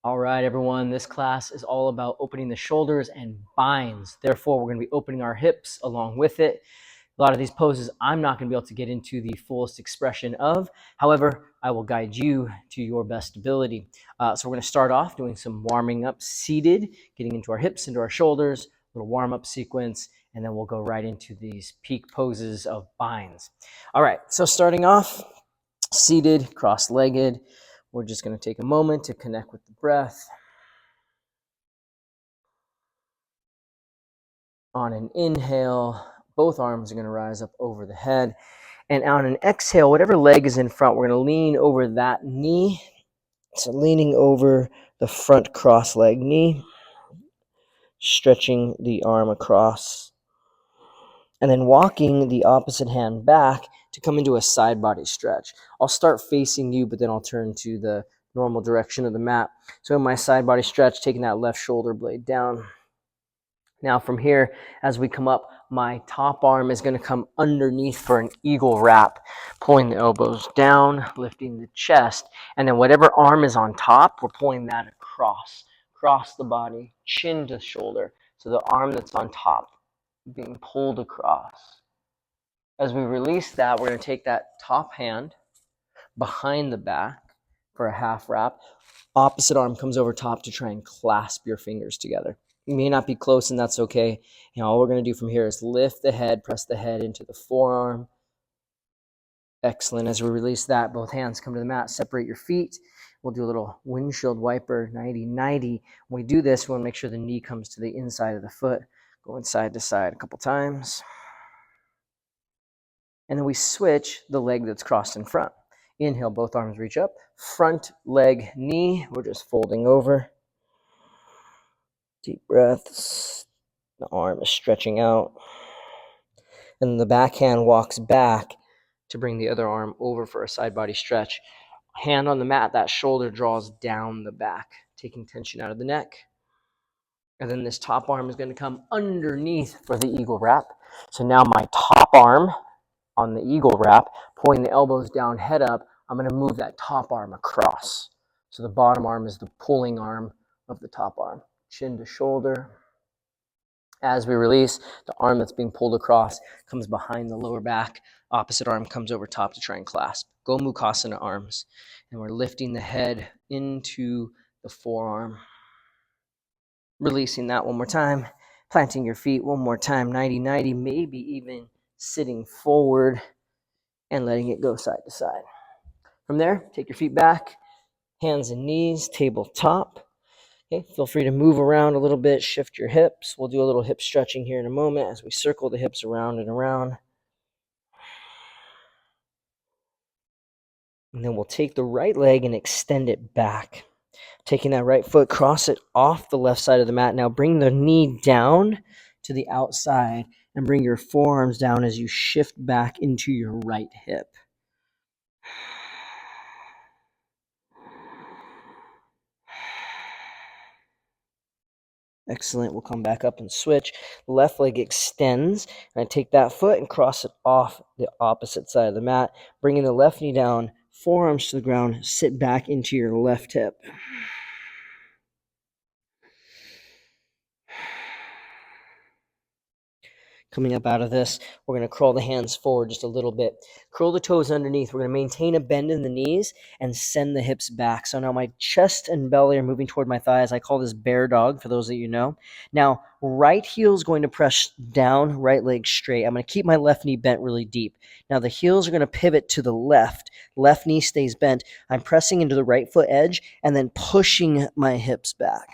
All right, everyone, this class is all about opening the shoulders and binds. Therefore, we're going to be opening our hips along with it. A lot of these poses I'm not going to be able to get into the fullest expression of. However, I will guide you to your best ability. So we're going to start off doing some warming up seated, getting into our hips, into our shoulders, a little warm-up sequence, and then we'll go right into these peak poses of binds. All right, so starting off, seated, cross-legged. We're just going to take a moment to connect with the breath. On an inhale, both arms are going to rise up over the head. And on an exhale, whatever leg is in front, we're going to lean over that knee. So leaning over the front cross leg knee, stretching the arm across. And then walking the opposite hand back to come into a side body stretch. I'll start facing you, but then I'll turn to the normal direction of the mat. So in my side body stretch, taking that left shoulder blade down. Now from here, as we come up, my top arm is going to come underneath for an eagle wrap, pulling the elbows down, lifting the chest, and then whatever arm is on top, we're pulling that across the body, chin to shoulder. So the arm that's on top being pulled across. As we release that, we're going to take that top hand behind the back for a half wrap. Opposite arm comes over top to try and clasp your fingers together. You may not be close, and that's okay. All we're going to do from here is lift the head, press the head into the forearm. Excellent. As we release that, both hands come to the mat, separate your feet. We'll do a little windshield wiper, 90-90. When we do this, we want to make sure the knee comes to the inside of the foot, going side to side a couple times. And then we switch the leg that's crossed in front. Inhale, both arms reach up. Front leg, knee, we're just folding over. Deep breaths. The arm is stretching out. And the back hand walks back to bring the other arm over for a side body stretch. Hand on the mat, that shoulder draws down the back, taking tension out of the neck. And then this top arm is going to come underneath for the eagle wrap. So now my top arm on the eagle wrap, pulling the elbows down, head up, I'm going to move that top arm across. So the bottom arm is the pulling arm of the top arm. Chin to shoulder. As we release, the arm that's being pulled across comes behind the lower back. Opposite arm comes over top to try and clasp. Gomukhasana arms. And we're lifting the head into the forearm. Releasing that one more time. Planting your feet one more time. 90-90, maybe even sitting forward and letting it go side to side. From there, take your feet back, hands and knees, tabletop. Okay, feel free to move around a little bit, shift your hips. We'll do a little hip stretching here in a moment as we circle the hips around and around. And then we'll take the right leg and extend it back. Taking that right foot, cross it off the left side of the mat. Now bring the knee down to the outside and bring your forearms down as you shift back into your right hip. Excellent. We'll come back up and switch. Left leg extends, and I take that foot and cross it off the opposite side of the mat, bringing the left knee down, forearms to the ground, sit back into your left hip. Coming up out of this, we're going to crawl the hands forward just a little bit. Curl the toes underneath. We're going to maintain a bend in the knees and send the hips back. So now my chest and belly are moving toward my thighs. I call this bear dog, for those that you know. Now, right heel is going to press down, right leg straight. I'm going to keep my left knee bent really deep. Now, the heels are going to pivot to the left. Left knee stays bent. I'm pressing into the right foot edge and then pushing my hips back.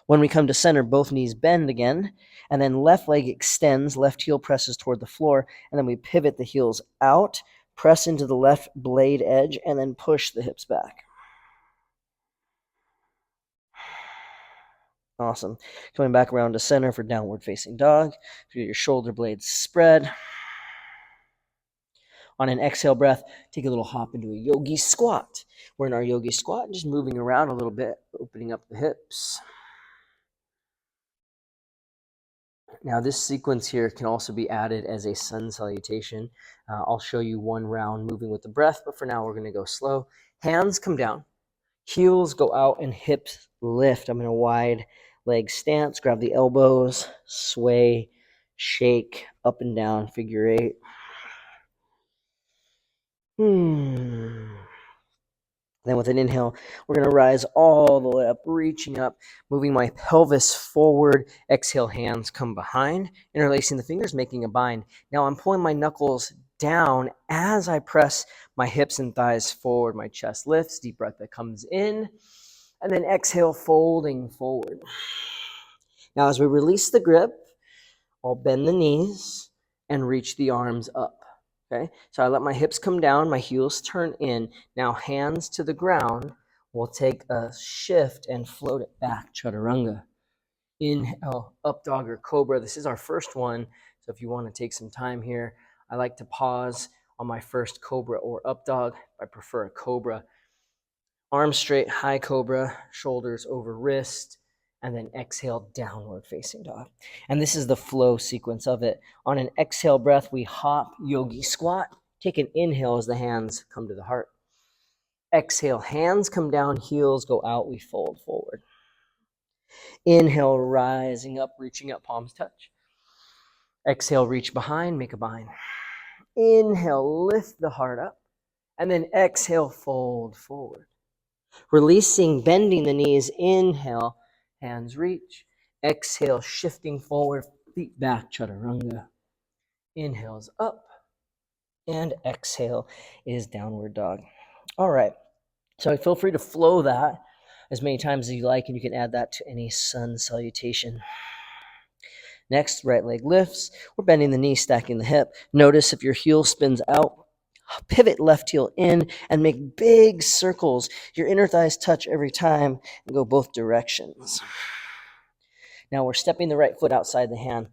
When we come to center, both knees bend again, and then left leg extends, left heel presses toward the floor, and then we pivot the heels out, press into the left blade edge, and then push the hips back. Awesome. Coming back around to center for downward facing dog. Feel your shoulder blades spread. On an exhale breath, take a little hop into a yogi squat. We're in our yogi squat, just moving around a little bit, opening up the hips. Now this sequence here can also be added as a sun salutation. I'll show you one round moving with the breath, but for now we're going to go slow. Hands come down, heels go out, and hips lift. I'm in a wide leg stance. Grab the elbows, sway, shake, up and down, figure eight. Then with an inhale, we're going to rise all the way up, reaching up, moving my pelvis forward. Exhale, hands come behind, interlacing the fingers, making a bind. Now I'm pulling my knuckles down as I press my hips and thighs forward. My chest lifts, deep breath that comes in, and then exhale, folding forward. Now as we release the grip, I'll bend the knees and reach the arms up. Okay, so I let my hips come down, my heels turn in. Now hands to the ground. We'll take a shift and float it back, chaturanga. Inhale, up dog or cobra. This is our first one, so if you want to take some time here, I like to pause on my first cobra or up dog. I prefer a cobra. Arms straight, high cobra, shoulders over wrist, and then exhale, downward facing dog. And this is the flow sequence of it. On an exhale breath, we hop, yogi squat. Take an inhale as the hands come to the heart. Exhale, hands come down, heels go out, we fold forward. Inhale, rising up, reaching up, palms touch. Exhale, reach behind, make a bind. Inhale, lift the heart up. And then exhale, fold forward. Releasing, bending the knees. Inhale, hands reach. Exhale, shifting forward, feet back, chaturanga. Inhale's up. And exhale is downward dog. All right. So feel free to flow that as many times as you like, and you can add that to any sun salutation. Next, right leg lifts. We're bending the knee, stacking the hip. Notice if your heel spins out, pivot left heel in and make big circles. Your inner thighs touch every time and go both directions. Now we're stepping the right foot outside the hand.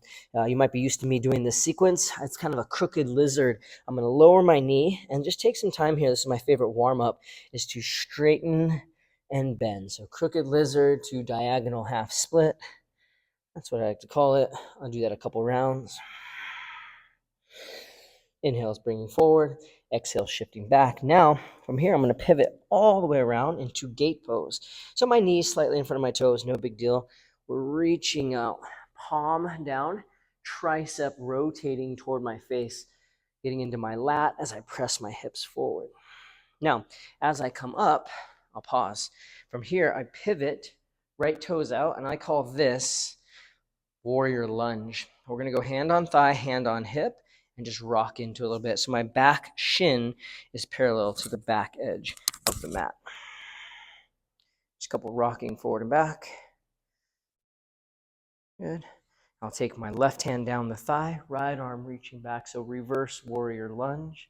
You might be used to me doing this sequence. It's kind of a crooked lizard. I'm going to lower my knee and just take some time here. This is my favorite warm-up, is to straighten and bend. So crooked lizard to diagonal half split. That's what I like to call it. I'll do that a couple rounds. Inhale is bringing forward. Exhale, shifting back. Now, from here, I'm going to pivot all the way around into gate pose. So my knees slightly in front of my toes, no big deal. We're reaching out, palm down, tricep rotating toward my face, getting into my lat as I press my hips forward. Now, as I come up, I'll pause. From here, I pivot, right toes out, and I call this warrior lunge. We're going to go hand on thigh, hand on hip, and just rock into a little bit. So my back shin is parallel to the back edge of the mat. Just a couple rocking forward and back. Good. I'll take my left hand down the thigh, right arm reaching back. So reverse warrior lunge.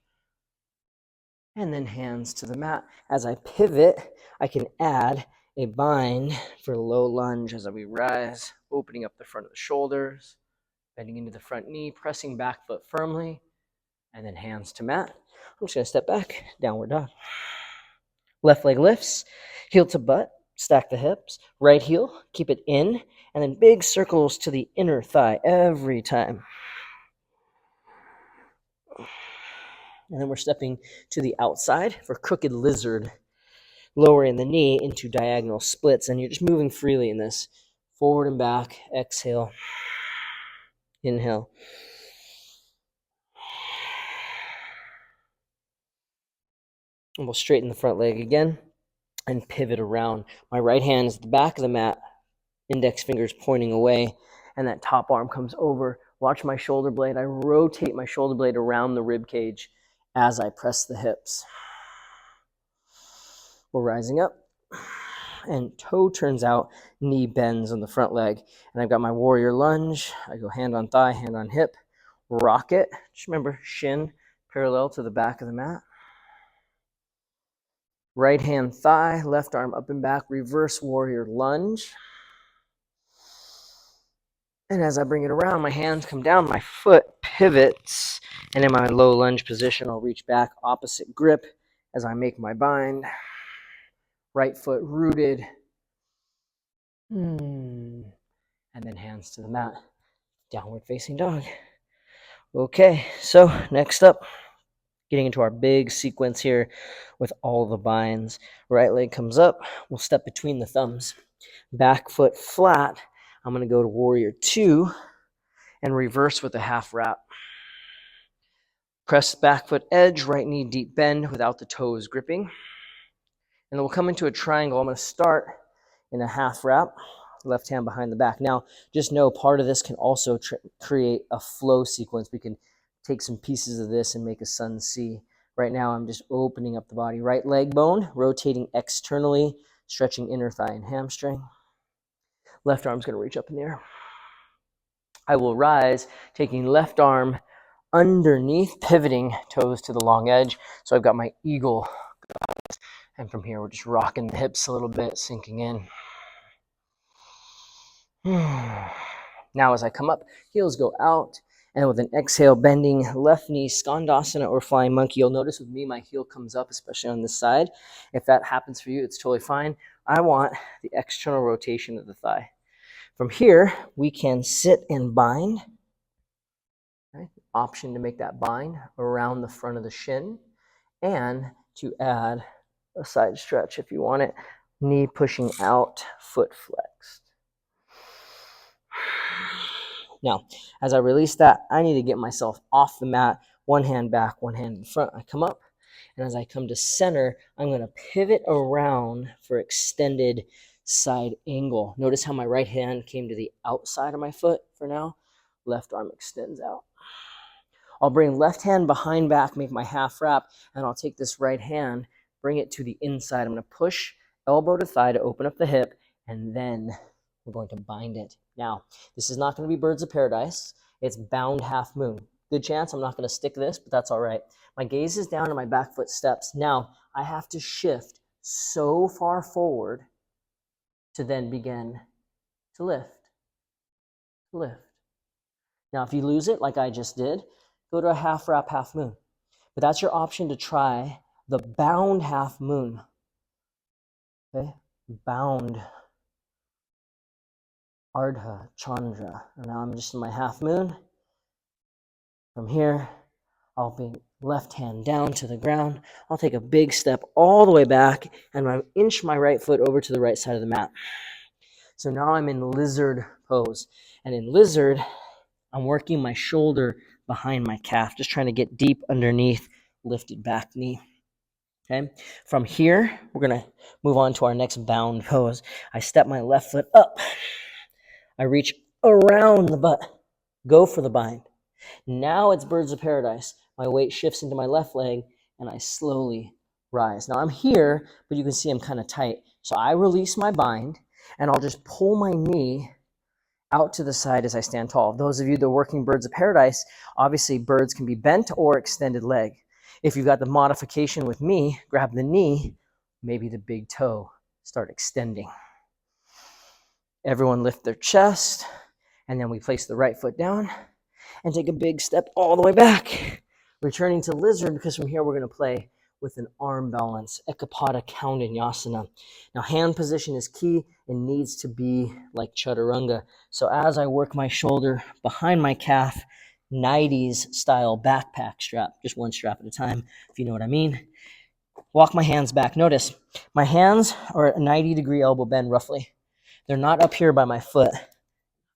And then hands to the mat. As I pivot, I can add a bind for low lunge as we rise, opening up the front of the shoulders, bending into the front knee, pressing back foot firmly, and then hands to mat. I'm just going to step back, downward dog. Left leg lifts, heel to butt, stack the hips, right heel, keep it in, and then big circles to the inner thigh every time. And then we're stepping to the outside for crooked lizard, lowering the knee into diagonal splits, and you're just moving freely in this. Forward and back, exhale, inhale. And we'll straighten the front leg again and pivot around. My right hand is at the back of the mat, index fingers pointing away, and that top arm comes over. Watch my shoulder blade. I rotate my shoulder blade around the rib cage as I press the hips. We're rising up, and toe turns out, knee bends on the front leg. And I've got my warrior lunge. I go hand on thigh, hand on hip, rock it. Just remember, shin parallel to the back of the mat. Right hand thigh, left arm up and back, reverse warrior lunge. And as I bring it around, my hands come down, my foot pivots, and in my low lunge position, I'll reach back, opposite grip as I make my bind. Right foot rooted. And then hands to the mat. Downward facing dog. Okay, so next up, getting into our big sequence here with all the binds. Right leg comes up, we'll step between the thumbs. Back foot flat, I'm going to go to warrior 2 and reverse with a half wrap. Press back foot edge, right knee deep bend without the toes gripping. And then we'll come into a triangle. I'm going to start in a half wrap, left hand behind the back. Now, just know part of this can also create a flow sequence. We can take some pieces of this and make a sun C. Right now, I'm just opening up the body. Right leg bone, rotating externally, stretching inner thigh and hamstring. Left arm's going to reach up in the air. I will rise, taking left arm underneath, pivoting toes to the long edge. So I've got my eagle. And from here, we're just rocking the hips a little bit, sinking in. Now as I come up, heels go out. And with an exhale, bending left knee, Skandasana or Flying Monkey. You'll notice with me, my heel comes up, especially on this side. If that happens for you, it's totally fine. I want the external rotation of the thigh. From here, we can sit and bind. Okay. Option to make that bind around the front of the shin and to add a side stretch if you want it. Knee pushing out, foot flexed. Now, as I release that, I need to get myself off the mat, one hand back, one hand in front. I come up, and as I come to center, I'm going to pivot around for extended side angle. Notice how my right hand came to the outside of my foot for now. Left arm extends out. I'll bring left hand behind back, make my half wrap, and I'll take this right hand, bring it to the inside. I'm going to push elbow to thigh to open up the hip, and then we're going to bind it. Now, this is not going to be Birds of Paradise. It's bound half moon. Good chance I'm not going to stick this, but that's all right. My gaze is down and my back foot steps. Now, I have to shift so far forward to then begin to lift. Now, if you lose it, like I just did, go to a half wrap, half moon. But that's your option to try the bound half moon. Okay? Bound. Ardha Chandra. And now I'm just in my half moon. From here, I'll bring left hand down to the ground. I'll take a big step all the way back and I inch my right foot over to the right side of the mat. So now I'm in lizard pose. And in lizard, I'm working my shoulder behind my calf, just trying to get deep underneath lifted back knee. Okay. From here, we're going to move on to our next bound pose. I step my left foot up. I reach around the butt. Go for the bind. Now it's Birds of Paradise. My weight shifts into my left leg, and I slowly rise. Now I'm here, but you can see I'm kind of tight. So I release my bind, and I'll just pull my knee out to the side as I stand tall. Those of you that are working Birds of Paradise, obviously birds can be bent or extended leg. If you've got the modification with me, grab the knee, maybe the big toe, start extending. Everyone lift their chest, and then we place the right foot down and take a big step all the way back. Returning to lizard, because from here we're going to play with an arm balance, Ekapada Kaundinyasana. Now hand position is key and needs to be like Chaturanga. So as I work my shoulder behind my calf, 90s style backpack strap, just one strap at a time, if you know what I mean. Walk my hands back. Notice my hands are at a 90-degree elbow bend roughly. They're not up here by my foot.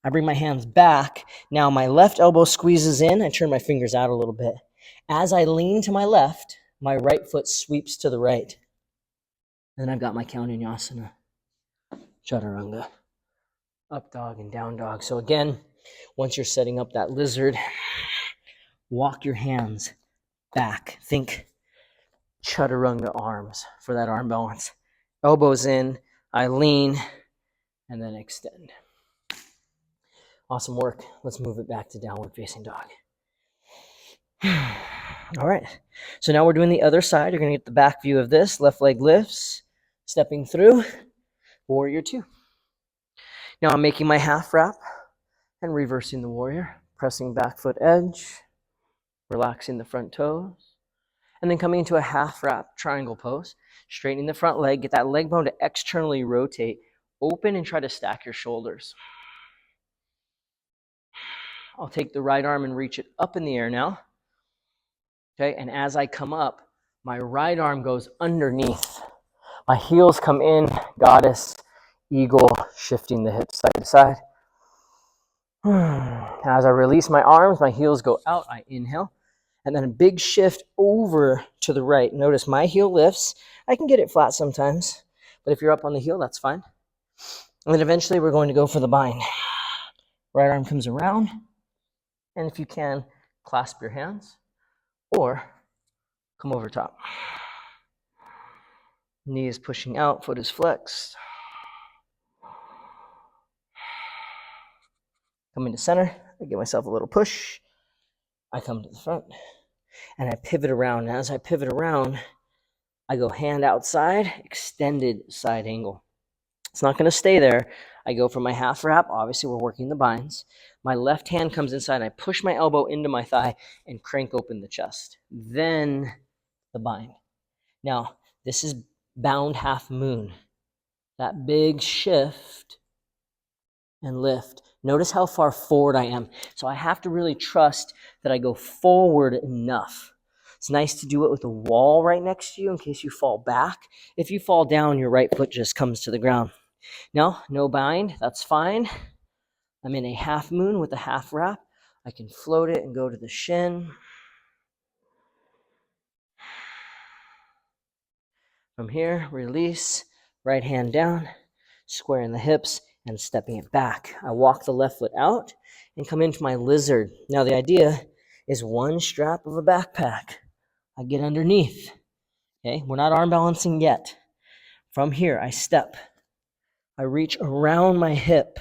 I bring my hands back. Now my left elbow squeezes in. I turn my fingers out a little bit. As I lean to my left, my right foot sweeps to the right. And then I've got my Kaundinyasana, Chaturanga, up dog and down dog. So again, once you're setting up that lizard, walk your hands back. Think Chaturanga arms for that arm balance. Elbows in, I lean, and then extend. Awesome work. Let's move it back to downward facing dog. All right. So now we're doing the other side. You're going to get the back view of this. Left leg lifts, stepping through, warrior 2. Now I'm making my half wrap and reversing the warrior, pressing back foot edge, relaxing the front toes, and then coming into a half wrap triangle pose, straightening the front leg, get that leg bone to externally rotate, open and try to stack your shoulders. I'll take the right arm and reach it up in the air now. Okay, and as I come up, my right arm goes underneath. My heels come in, goddess, eagle, shifting the hips side to side. As I release my arms, my heels go out, I inhale. And then a big shift over to the right. Notice my heel lifts. I can get it flat sometimes, but if you're up on the heel, that's fine. And then eventually we're going to go for the bind. Right arm comes around, and if you can, clasp your hands or come over top. Knee is pushing out, foot is flexed. Come into center, I give myself a little push. I come to the front, and I pivot around. And as I pivot around, I go hand outside, extended side angle. It's not going to stay there. I go for my half wrap. Obviously, we're working the binds. My left hand comes inside. I push my elbow into my thigh and crank open the chest. Then the bind. Now, this is bound half moon. That big shift and lift. Notice how far forward I am. So I have to really trust that I go forward enough. It's nice to do it with a wall right next to you in case you fall back. If you fall down, your right foot just comes to the ground. No bind, that's fine. I'm in a half moon with a half wrap. I can float it and go to the shin. From here, release, right hand down, squaring the hips and stepping it back. I walk the left foot out and come into my lizard. Now the idea is one strap of a backpack. I get underneath. Okay, we're not arm balancing yet. From here, I step. I reach around my hip,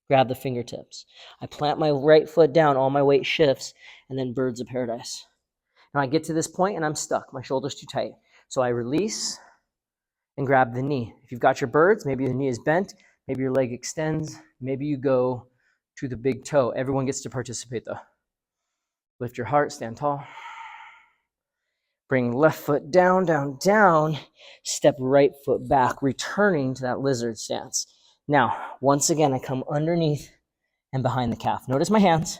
grab the fingertips. I plant my right foot down, all my weight shifts, and then birds of paradise. Now I get to this point and I'm stuck. My shoulder's too tight. So I release and grab the knee. If you've got your birds, maybe the knee is bent, maybe your leg extends, maybe you go to the big toe. Everyone gets to participate though. Lift your heart, stand tall. Bring left foot down, down, down. Step right foot back, returning to that lizard stance. Now, once again, I come underneath and behind the calf. Notice my hands.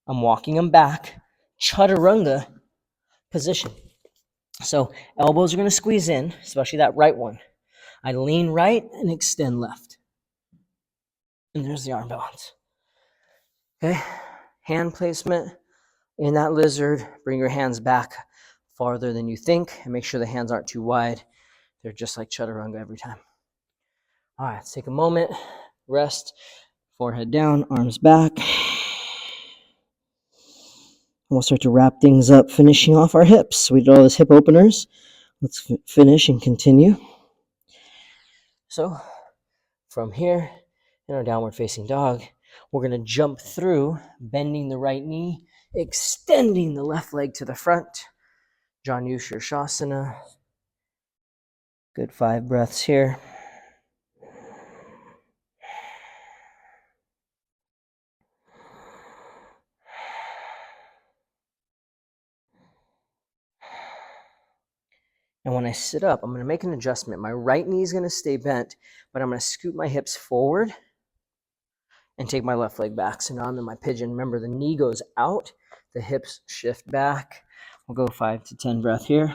I'm walking them back. Chaturanga position. So elbows are going to squeeze in, especially that right one. I lean right and extend left. And there's the arm balance. Okay, hand placement in that lizard. Bring your hands back farther than you think and make sure the hands aren't too wide. They're just like chaturanga every time. All right, let's take a moment, rest, forehead down, arms back. We'll start to wrap things up, finishing off our hips. We did all those hip openers. Let's finish and continue. So from here, in our downward facing dog, we're going to jump through, bending the right knee, extending the left leg to the front. Janu Shirshasana. Good 5 breaths here. And when I sit up, I'm going to make an adjustment. My right knee is going to stay bent, but I'm going to scoot my hips forward and take my left leg back. So now I'm in my pigeon. Remember, the knee goes out, the hips shift back. We'll go 5 to 10 breath here.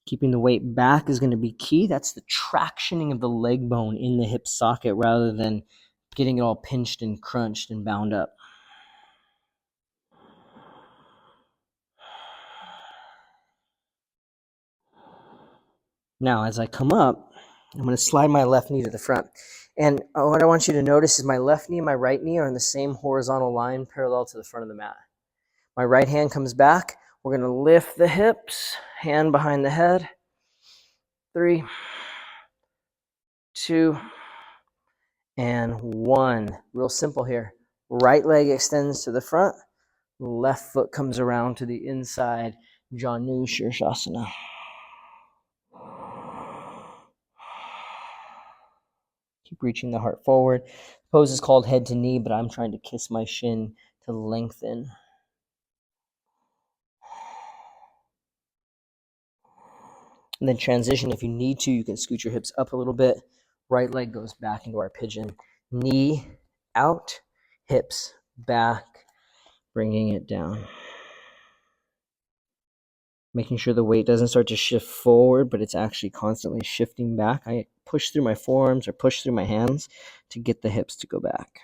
Keeping the weight back is going to be key. That's the tractioning of the leg bone in the hip socket rather than getting it all pinched and crunched and bound up. Now, as I come up, I'm going to slide my left knee to the front. And what I want you to notice is my left knee and my right knee are in the same horizontal line parallel to the front of the mat. My right hand comes back. We're going to lift the hips, hand behind the head. 3, 2, and 1. Real simple here. Right leg extends to the front. Left foot comes around to the inside. Janu Shirshasana. Keep reaching the heart forward. The pose is called head to knee, but I'm trying to kiss my shin to lengthen. And then transition, if you need to, you can scoot your hips up a little bit. Right leg goes back into our pigeon. Knee out, hips back, bringing it down. Making sure the weight doesn't start to shift forward, but it's actually constantly shifting back. I push through my forearms or push through my hands to get the hips to go back.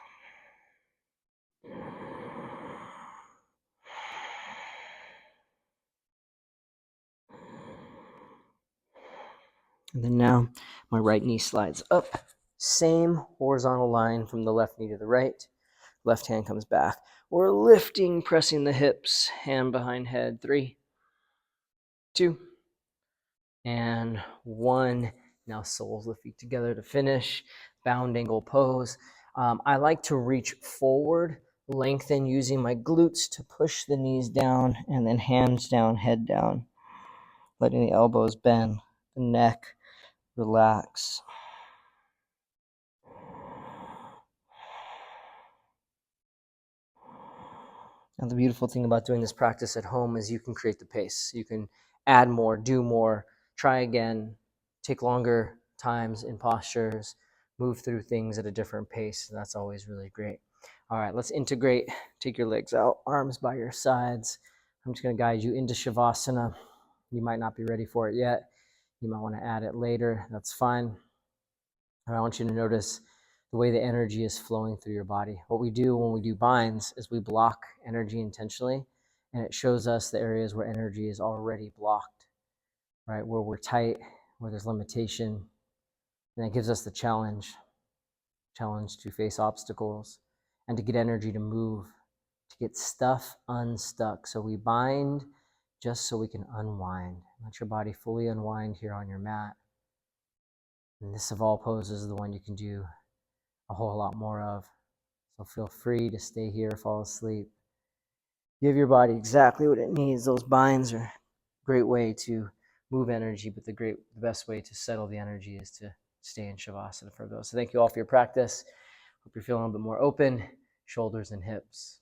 And then now my right knee slides up. Same horizontal line from the left knee to the right. Left hand comes back. We're lifting, pressing the hips, hand behind head. 3, 2, and 1. Now soles the feet together to finish. Bound angle pose. I like to reach forward, lengthen using my glutes to push the knees down, and then hands down, head down. Letting the elbows bend, the neck relax. And the beautiful thing about doing this practice at home is you can create the pace. You can add more, do more, try again, take longer times in postures, move through things at a different pace. And that's always really great. All right, let's integrate. Take your legs out, arms by your sides. I'm just going to guide you into Shavasana. You might not be ready for it yet. You might want to add it later. That's fine. And I want you to notice the way the energy is flowing through your body. What we do when we do binds is we block energy intentionally, and it shows us the areas where energy is already blocked, right? Where we're tight, where there's limitation, and it gives us the challenge to face obstacles and to get energy to move, to get stuff unstuck. So we bind just so we can unwind. Let your body fully unwind here on your mat. And this of all poses is the one you can do a whole lot more of. So feel free to stay here, fall asleep. Give your body exactly what it needs. Those binds are a great way to move energy, but the best way to settle the energy is to stay in Shavasana for those. So thank you all for your practice. Hope you're feeling a little bit more open, shoulders and hips.